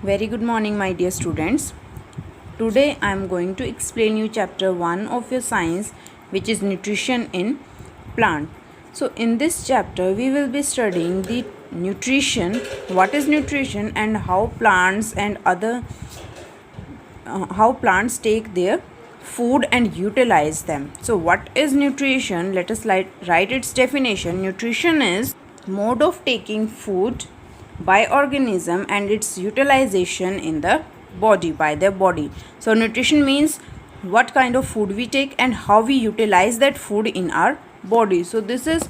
Very good morning, my dear students. Today I am going to explain you chapter 1 of your science, which is nutrition in plant. So in this chapter we will be studying the nutrition, what is nutrition, and how plants and how plants take their food and utilize them. So what is nutrition? Let us write its definition. Nutrition is mode of taking food by organism and its utilization in the body by their body. So nutrition means what kind of food we take and how we utilize that food in our body. So this is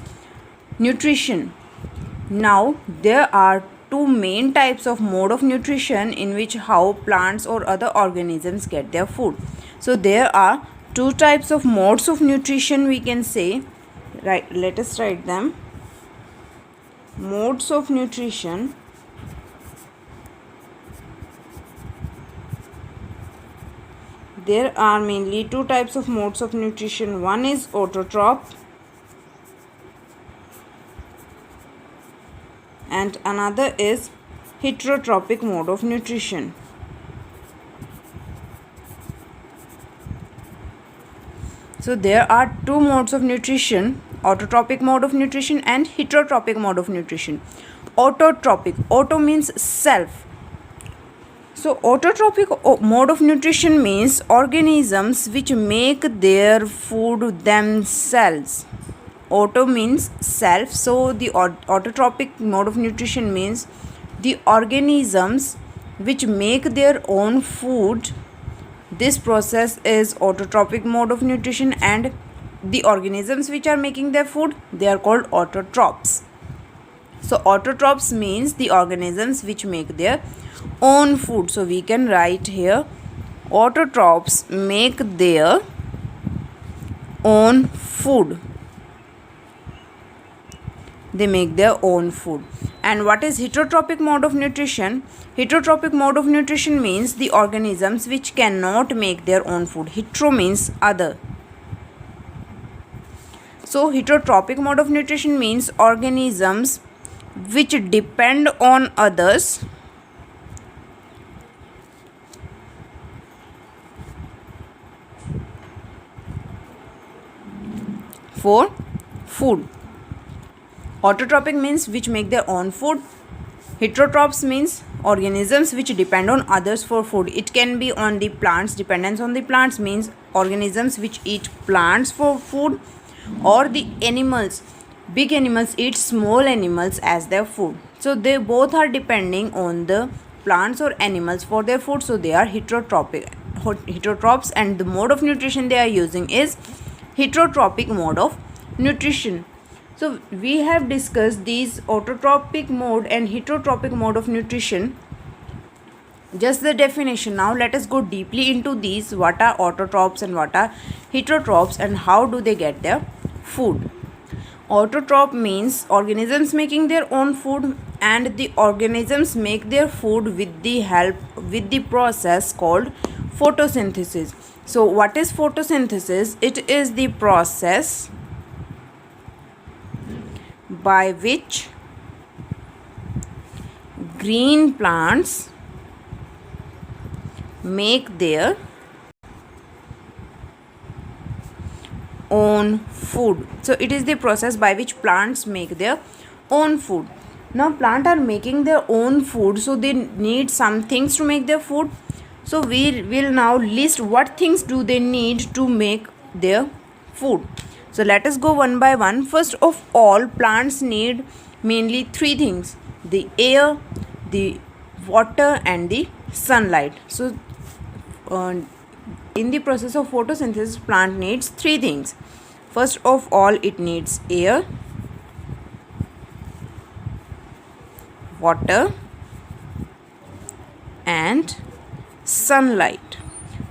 nutrition. Now there are two main types of mode of nutrition in which how plants or other organisms get their food. So there are two types of modes of nutrition, we can say. Right, let us write them. Modes of nutrition. There are mainly two types of modes of nutrition. One is autotroph and another is heterotrophic mode of nutrition. So there are two modes of nutrition, autotrophic mode of nutrition and heterotrophic mode of nutrition. Autotrophic, auto means self. So autotrophic mode of nutrition means organisms which make their food themselves. Auto means self, so the autotrophic mode of nutrition means the organisms which make their own food. This process is autotrophic mode of nutrition, and the organisms which are making their food, they are called autotrophs. So autotrophs means the organisms which make their own food. So we can write here autotrophs make their own food. They make their own food. And what is heterotrophic mode of nutrition? Heterotrophic mode of nutrition means the organisms which cannot make their own food. Hetero means other. So heterotrophic mode of nutrition means organisms which depend on others for food. Autotrophic means which make their own food. Heterotrophs means organisms which depend on others for food. It can be on the plants. Dependence on the plants means organisms which eat plants for food, or the animals. Big animals eat small animals as their food. So they both are depending on the plants or animals for their food. So they are heterotrophs, and the mode of nutrition they are using is heterotrophic mode of nutrition. So we have discussed these autotrophic mode and heterotrophic mode of nutrition. Just the definition. Now let us go deeply into these. What are autotrophs and what are heterotrophs, and how do they get their food? Autotroph means organisms making their own food, and the organisms make their food with the process called photosynthesis. So what is photosynthesis? It is the process by which green plants make their own food. So it is the process by which plants make their own food. Now plants are making their own food, so they need some things to make their food. So we will now list what things do they need to make their food. So let us go one by one. First of all, plants need mainly three things: the air, the water and the sunlight. So in the process of photosynthesis, plant needs three things. First of all, it needs air, water and sunlight.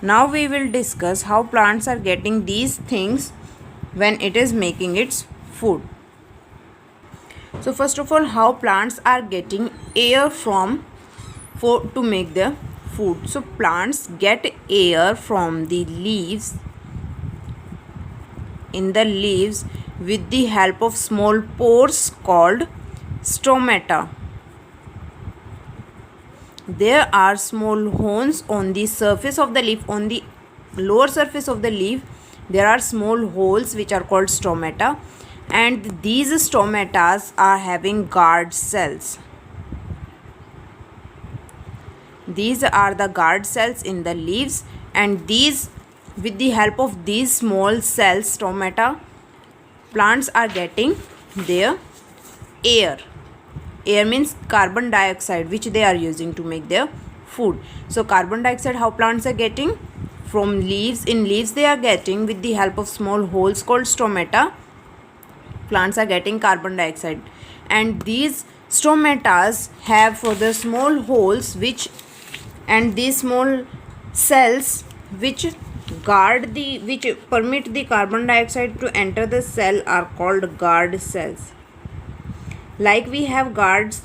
Now we will discuss how plants are getting these things when it is making its food. So first of all, how plants are getting air to make their food. So plants get air from the leaves, in the leaves, with the help of small pores called stomata. There are small holes on the surface of the leaf. On the lower surface of the leaf, there are small holes which are called stomata, and these stomatas are having guard cells. These are the guard cells in the leaves, and these, with the help of these small cells, stomata, plants are getting their air. Air means carbon dioxide, which they are using to make their food. So carbon dioxide, how plants are getting? From leaves. In leaves they are getting, with the help of small holes called stomata, plants are getting carbon dioxide. And these stomatas have for the small holes which, and these small cells which which permit the carbon dioxide to enter the cell are called guard cells. Like we have guards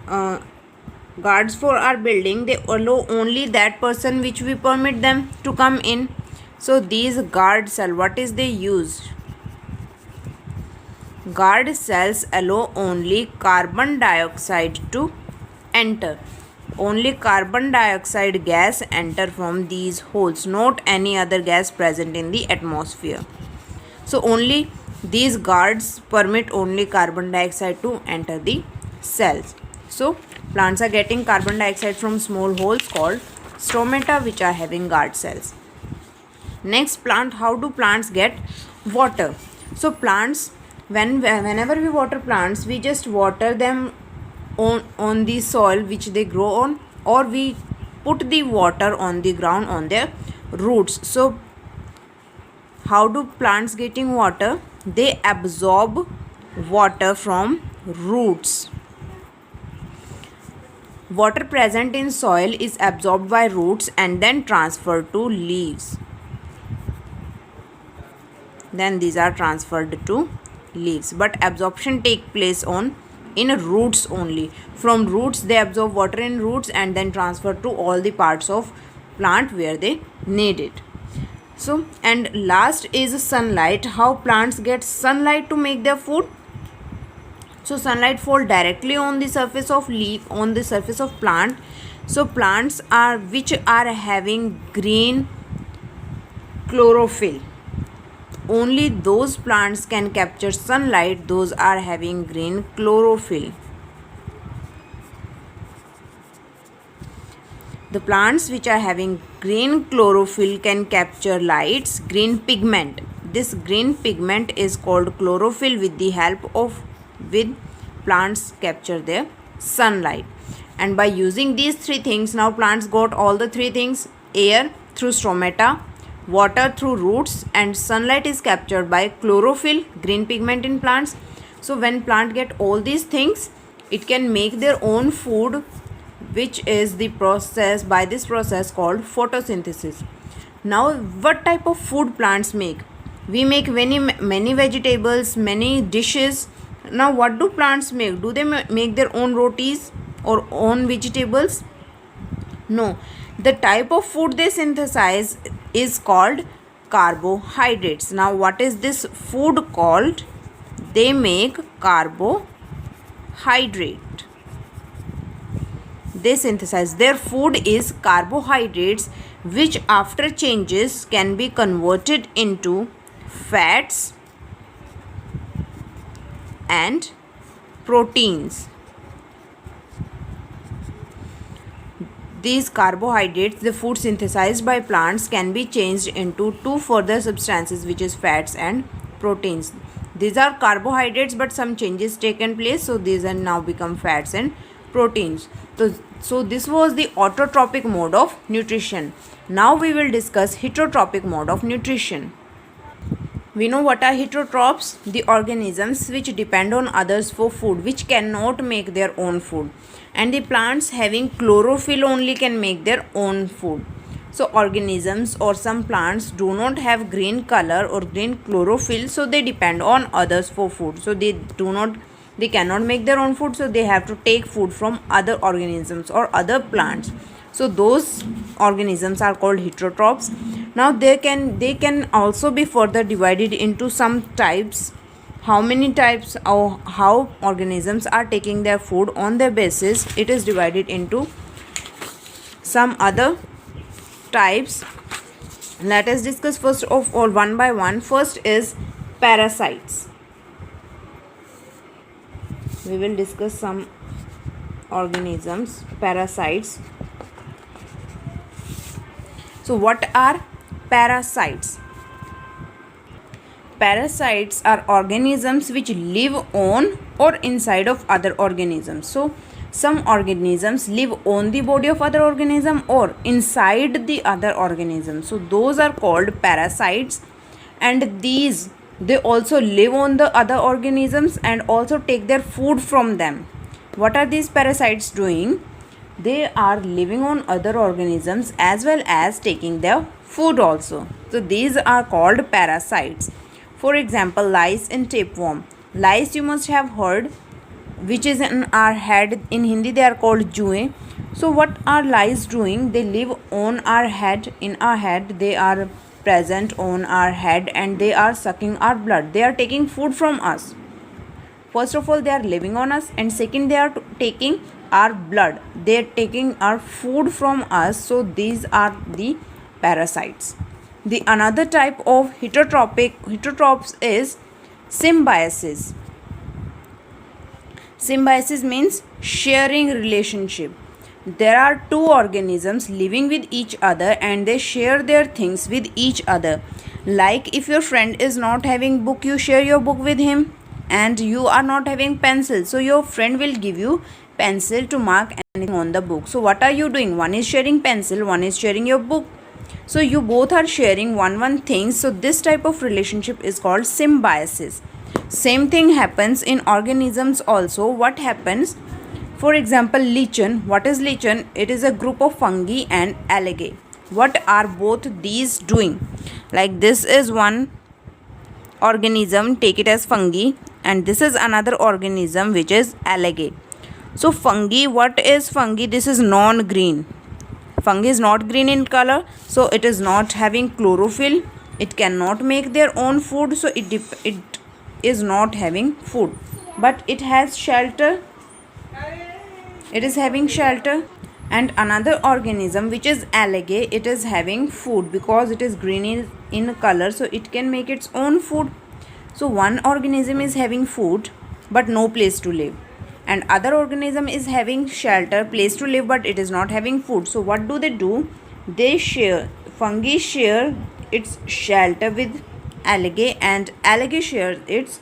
for our building, they allow only that person which we permit them to come in. So these guard cell, what is they use? Guard cells allow only carbon dioxide to enter. Only carbon dioxide gas enter from these holes, not any other gas present in the atmosphere. So only these guards permit only carbon dioxide to enter the cells. So plants are getting carbon dioxide from small holes called stomata, which are having guard cells. Next, how do plants get water? So plants, whenever we water plants, we just water them on the soil which they grow on, or we put the water on the ground on their roots. So how do plants getting water? They absorb water from roots. Water present in soil is absorbed by roots and then transferred to leaves. Then these are transferred to leaves, but absorption take place in roots only. From roots they absorb water in roots and then transfer to all the parts of plant where they need it. So, and last is sunlight. How plants get sunlight to make their food? So sunlight fall directly on the surface of leaf, on the surface of plant. So plants are which are having green chlorophyll, only those plants can capture sunlight, those are having green chlorophyll. The plants which are having green chlorophyll can capture lights, green pigment. This green pigment is called chlorophyll. With the help of plants capture their sunlight. And by using these three things, now plants got all the three things: air through stomata, water through roots, and sunlight is captured by chlorophyll, green pigment in plants. So when plant get all these things, it can make their own food, which is the process, by this process called photosynthesis. Now what type of food plants make? We make many vegetables, many dishes. Now what do plants make? Do they make their own rotis or own vegetables? No. The type of food they synthesize is called carbohydrates. Now what is this food called? They make carbohydrate. They synthesize. Their food is carbohydrates, which after changes can be converted into fats and proteins. These carbohydrates, the food synthesized by plants, can be changed into two further substances, which is fats and proteins. These are carbohydrates, but some changes taken place, so these are now become fats and proteins. So this was the autotrophic mode of nutrition. Now we will discuss heterotrophic mode of nutrition. We know what are heterotrophs: the organisms which depend on others for food, which cannot make their own food. And the plants having chlorophyll only can make their own food. So organisms or some plants do not have green color or green chlorophyll, so they depend on others for food. So they cannot make their own food, so they have to take food from other organisms or other plants. So those organisms are called heterotrophs. Now they can also be further divided into some types. How many types, or how organisms are taking their food on their basis, it is divided into some other types. Let us discuss first of all one by one. First is parasites. We will discuss some organisms, parasites. So what are parasites? Parasites are organisms which live on or inside of other organisms. So some organisms live on the body of other organism or inside the other organism. So those are called parasites, and these they also live on the other organisms and also take their food from them. What are these parasites doing? They are living on other organisms as well as taking their food also. So these are called parasites. For example, lice and tapeworm. Lice you must have heard, which is in our head. In Hindi they are called juए. So what are lice doing? They live on our head. In our head they are present on our head and they are sucking our blood. They are taking food from us. First of all, they are living on us, and second, they are taking our blood. They are taking our food from us. So these are the parasites. The another type of heterotrophs is symbiosis. Symbiosis means sharing relationship. There are two organisms living with each other and they share their things with each other. Like if your friend is not having book, you share your book with him, and you are not having pencil, so your friend will give you pencil to mark anything on the book. So what are you doing? One is sharing pencil, one is sharing your book. So you both are sharing one things. So this type of relationship is called symbiosis. Same thing happens in organisms also. What happens? For example, lichen. What is lichen? It is a group of fungi and algae. What are both these doing? Like this is one organism, take it as fungi, and this is another organism which is algae. So fungi, what is fungi? This is non-green. Fungi is not green in color, so it is not having chlorophyll. It cannot make their own food, so it is not having food, but it has shelter. It is having shelter. And another organism which is algae, it is having food because it is green in color, so it can make its own food. So one organism is having food but no place to live, and other organism is having shelter, place to live, but it is not having food. So what do? They share. Fungi share its shelter with algae and algae shares its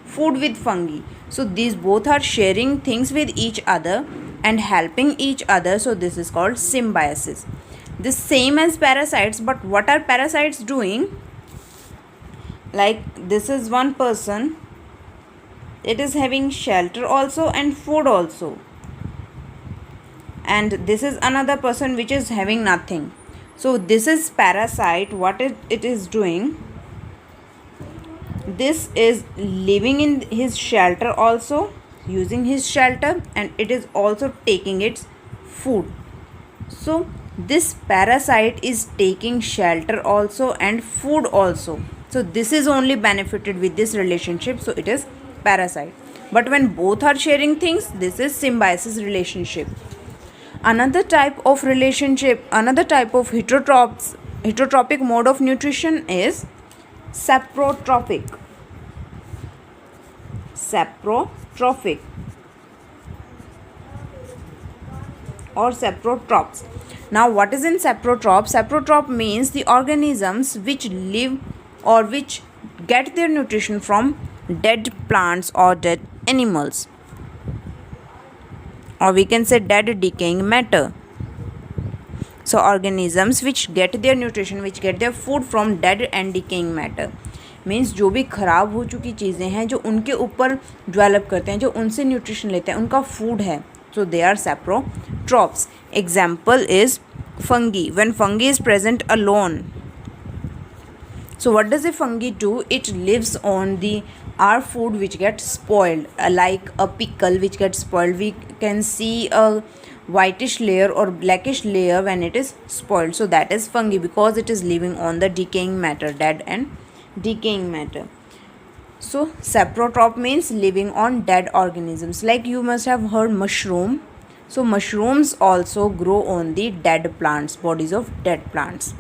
food with fungi. So these both are sharing things with each other and helping each other. So this is called symbiosis. The same as parasites, but what are parasites doing? Like this is one person, it is having shelter also and food also, and this is another person which is having nothing. So this is parasite. What it is doing? This is living in his shelter also, using his shelter, and it is also taking its food. So this parasite is taking shelter also and food also. So this is only benefited with this relationship, so it is parasite. But when both are sharing things, this is symbiosis relationship. Another type of relationship, another type of heterotrophic mode of nutrition is saprotrophic. Saprotrophic or saprotrophs. Now what is in saprotroph? Saprotroph means the organisms which live or which get their nutrition from dead plants or dead animals, or we can say dead decaying matter. So organisms which get their nutrition, which get their food from dead and decaying matter, means जो भी ख़राब हो चुकी चीज़ें हैं जो उनके ऊपर डेवलप करते हैं, जो उनसे न्यूट्रिशन लेते हैं, उनका फूड है. So they are saprotrophs. Example is fungi. When fungi is present alone, so what does a fungi do? It lives on the our food which gets spoiled, like a pickle which gets spoiled. We can see a whitish layer or blackish layer when it is spoiled. So that is fungi because it is living on the decaying matter, dead and decaying matter. So saprotroph means living on dead organisms. Like you must have heard mushroom. So mushrooms also grow on the dead plants, bodies of dead plants.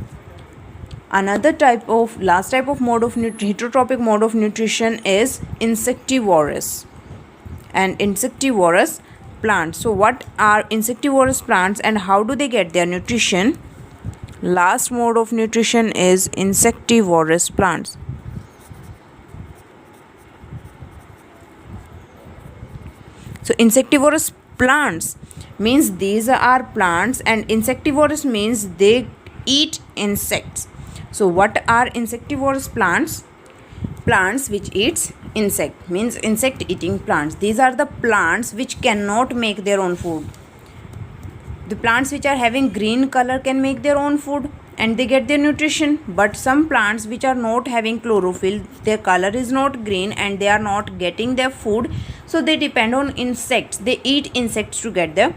Last type of heterotrophic mode of nutrition is insectivorous and insectivorous plants. So what are insectivorous plants and how do they get their nutrition? Last mode of nutrition is insectivorous plants. So insectivorous plants means these are plants, and insectivorous means they eat insects. So what are insectivorous plants? Plants which eats insect means insect eating plants. These are the plants which cannot make their own food. The plants which are having green color can make their own food and they get their nutrition, but some plants which are not having chlorophyll, their color is not green and they are not getting their food, so they depend on insects. They eat insects to get their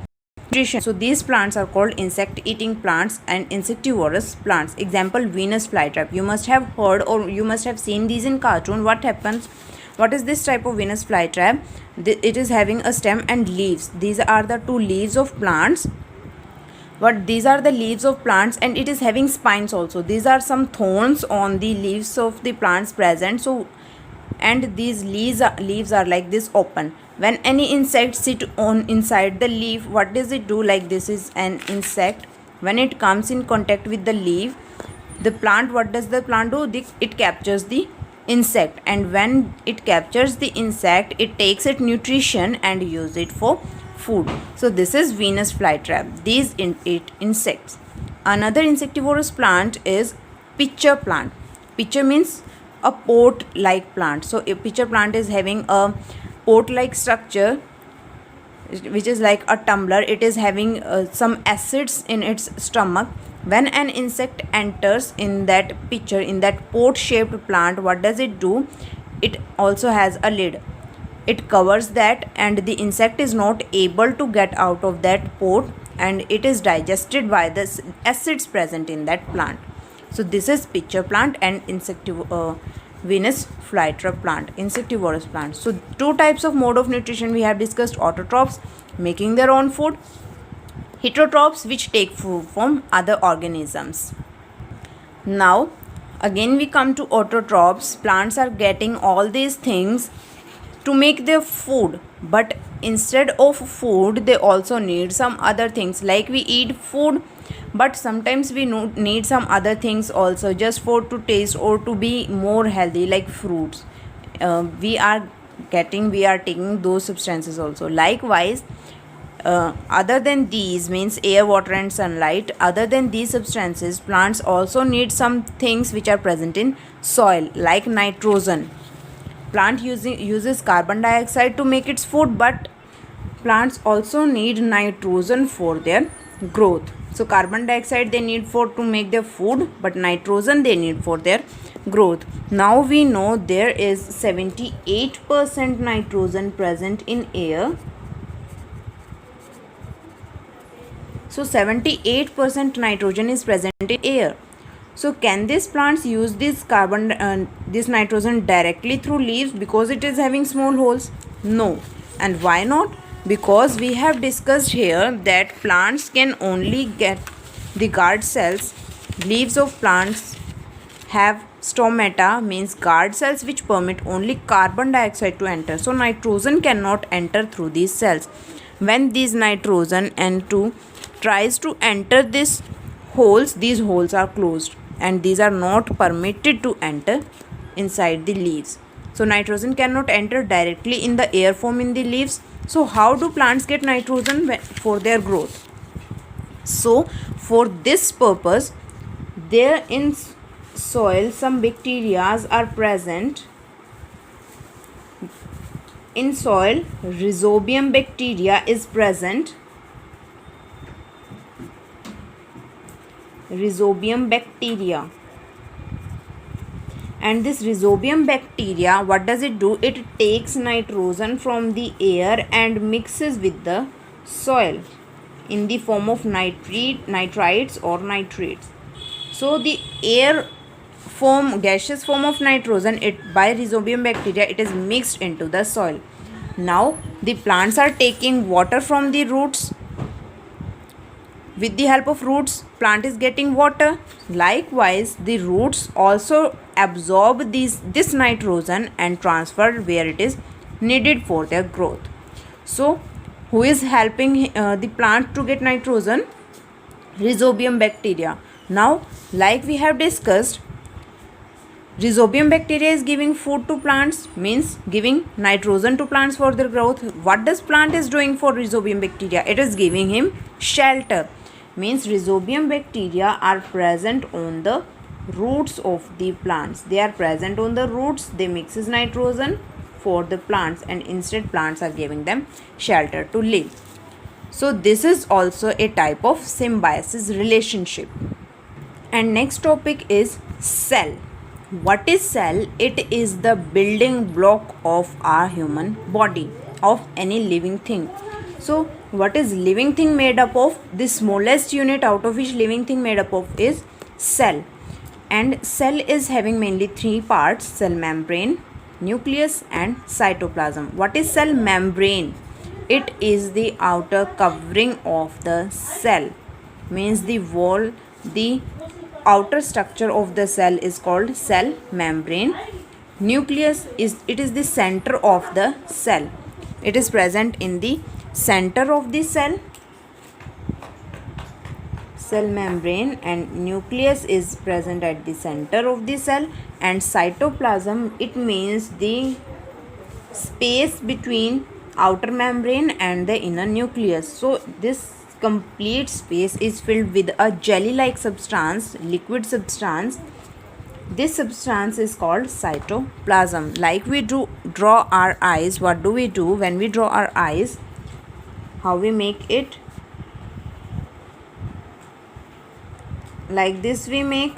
nutrition. So these plants are called insect eating plants and insectivorous plants. Example, Venus flytrap. You must have heard or you must have seen these in cartoon. What happens? What is this type of Venus flytrap? It is having a stem and leaves. These are the two leaves of plants. But these are the leaves of plants and it is having spines also. These are some thorns on the leaves of the plants present. So and these leaves are like this open. When any insect sit on inside the leaf, what does it do? Like this is an insect. When it comes in contact with the leaf, the plant, what does the plant do? It captures the insect, and when it captures the insect, it takes its nutrition and use it for food. So this is Venus flytrap. These eat insects. Another insectivorous plant is pitcher plant. Pitcher means a pot like plant. So a pitcher plant is having a pot like structure which is like a tumbler. It is having some acids in its stomach. When an insect enters in that pitcher, in that pot shaped plant, what does it do? It also has a lid. It covers that and the insect is not able to get out of that pot and it is digested by the acids present in that plant. So this is pitcher plant and Venus flytrap plant, insectivorous plant. So two types of mode of nutrition we have discussed: autotrophs, making their own food; heterotrophs, which take food from other organisms. Now again we come to autotrophs. Plants are getting all these things to make their food, but instead of food they also need some other things. Like we eat food, but sometimes we need some other things also, just for to taste or to be more healthy, like fruits. We are taking those substances also. Likewise, other than these, means air, water and sunlight, other than these substances, plants also need some things which are present in soil, like nitrogen. Plant uses carbon dioxide to make its food, but plants also need nitrogen for their growth. So carbon dioxide they need to make their food, but nitrogen they need for their growth. Now we know there is 78% nitrogen present in air. So 78% nitrogen is present in air. So can these plants use this nitrogen directly through leaves because it is having small holes? No. And why not? Because we have discussed here that plants can only get the guard cells. Leaves of plants have stomata, means guard cells, which permit only carbon dioxide to enter. So nitrogen cannot enter through these cells. When these nitrogen N2 tries to enter these holes are closed and these are not permitted to enter inside the leaves. So nitrogen cannot enter directly in the air form in the leaves. So how do plants get nitrogen for their growth? So for this purpose, there in soil some bacteria are present. In soil, rhizobium bacteria is present. Rhizobium bacteria. And this rhizobium bacteria, what does it do? It takes nitrogen from the air and mixes with the soil in the form of nitrites or nitrates. So the gaseous form of nitrogen, by rhizobium bacteria, it is mixed into the soil. Now the plants are taking water from the roots With the help of roots, plant is getting water. Likewise, the roots also absorb this nitrogen and transfer where it is needed for their growth. So who is helping the plant to get nitrogen? Rhizobium bacteria. Now, like we have discussed, Rhizobium bacteria is giving food to plants, means giving nitrogen to plants for their growth. What does plant is doing for Rhizobium bacteria? It is giving him shelter. Means Rhizobium bacteria are present on the roots of the plants. They are present on the roots. They mixes nitrogen for the plants, and instead plants are giving them shelter to live. So this is also a type of symbiosis relationship. And next topic is cell. What is cell? It is the building block of our human body, of any living thing. So what is living thing made up of? The smallest unit out of which living thing made up of is cell. And cell is having mainly three parts: cell membrane, nucleus and cytoplasm. What is cell membrane? It is the outer covering of the cell, means the wall, the outer structure of the cell is called cell membrane. Nucleus is the center of the cell. It is present in the center of the cell membrane, and nucleus is present at the center of the cell. And cytoplasm, it means the space between outer membrane and the inner nucleus. So this complete space is filled with a jelly like substance, liquid substance. This substance is called cytoplasm. Like we draw our eyes, what do we do when we draw our eyes? How we make it? Like this we make.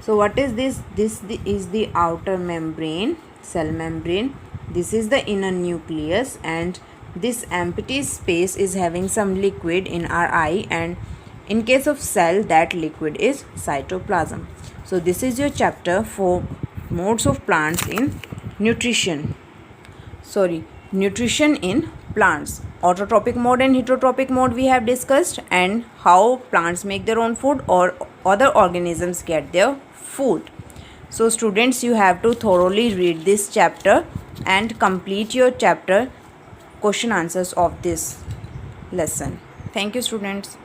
So what is this? This is the outer membrane, cell membrane. This is the inner nucleus, and this empty space is having some liquid in our eye, and in case of cell, that liquid is cytoplasm. So this is your chapter for modes of plants in nutrition. Nutrition in plants. Autotrophic mode and heterotrophic mode we have discussed, and how plants make their own food or other organisms get their food. So students, you have to thoroughly read this chapter and complete your chapter question answers of this lesson. Thank you students.